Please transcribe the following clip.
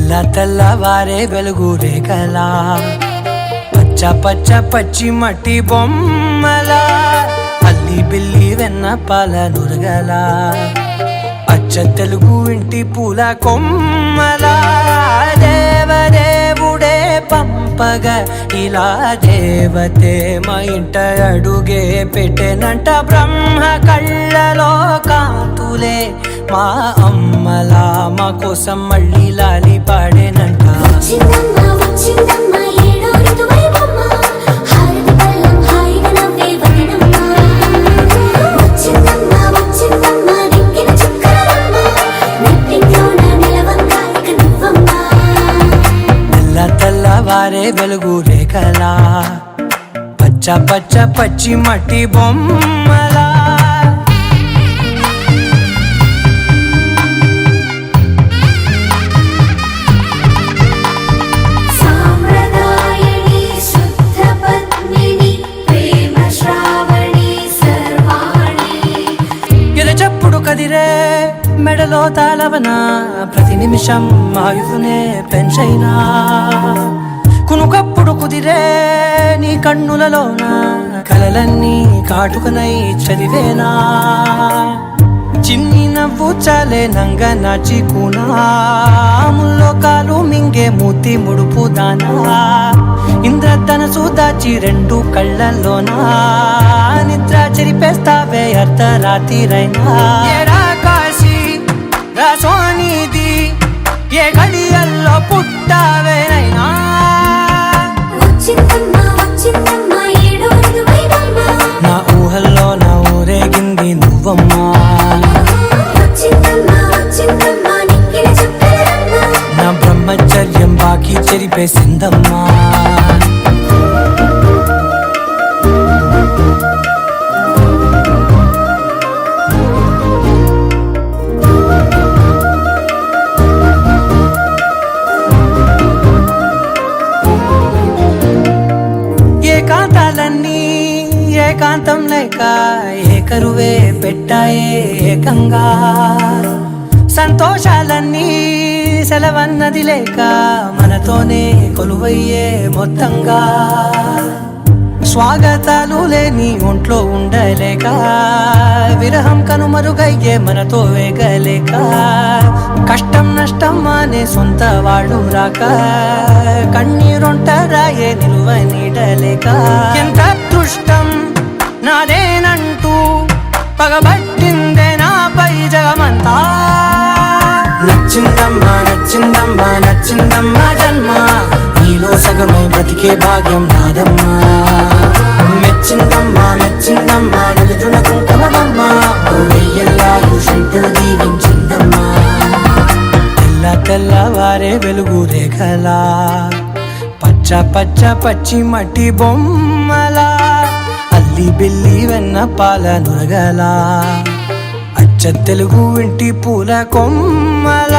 తెల్లవారే వెలుగు రేఖలా పచ్చ పచ్చ పచ్చి మట్టి బొమ్మలా అల్లి బిల్లి వెన్న పాల నురగలా అచ్చ తెలుగు ఇంటి పూల కొమ్మలా దేవదేవుడే పంపగా ఇలా దేవతే మా ఇంట అడుగే పెట్టెనంట బ్రహ్మ కళ్ళలో కాంతులే మా అమ్మలా మా కోసం మళ్ళీ లాలి పాడేనంట తెల్లవారే వెలుగు రేఖలా పచ్చ పచ్చ పచ్చి మట్టి బొమ్మలా ఎరచప్పుడు కదిరే మెడలో తాళవన ప్రతి నిమిషం ఆయుధునే పెంచైనా కునుకప్పుడు కుదిరే నీ కన్నులలోన కలలన్నీ కాటుకనై చదివేనా చిన్ని నవ్వు చాలే నంగ నాచి కూనాముల్లో కాలు మింగే మూతి ముడుపు దానా ఇంద్రధనసు దాచి రెండు కళ్ళల్లోనా నిద్ర చెరిపేస్తావే అర్ధరాత్రిరైనా ఏరా కాశీ రాసోనిది ఏ గడియల్లో పుట్టావేనైనా నా ఊహల్లో నా ఊరేగింది నువ్వమ్మా నా బ్రహ్మచర్యం బాకీ చెరిపేసిందమ్మా ఏకాంతాలన్నీ ఏకాంతం లేక ఏకరువే పెట్టాయే ఏకంగా సంతోషాలన్నీ సెలవన్నది లేక మనతోనే కొలువయ్యే మొత్తంగా స్వాగతాలు లేని ఒంట్లో ఉండలేక విరహం కనుమరుగయ్యే మనతో వేగలేక కష్టం నష్టం అనే సొంత వాళ్ళు రాక కన్నీరొంటరాయే నిలువ నీడలేక ఎంత అదృష్టం నాదేనంటూ పగబట్టిందే నాపై జగమంతా నచ్చిందమ్మా నచ్చిందమ్మా నచ్చిందమ్మా జన్మ నీలో సగమై బ్రతికే భాగ్యం నాదమ్మా మెచ్చిందమ్మా మెచ్చిందమ్మా నిలుచున కుంకుమమ్మా వెయ్యల్లా భూషంతులు దీవించిందమ్మా తెల్లవారే వెలుగు రేఖలా పచ్చ పచ్చ పచ్చి మట్టి బొమ్మలా అల్లి బిల్లి వెన్న పాల నురగలా అచ్చ తెలుగు ఇంటి పూల కొమ్మలా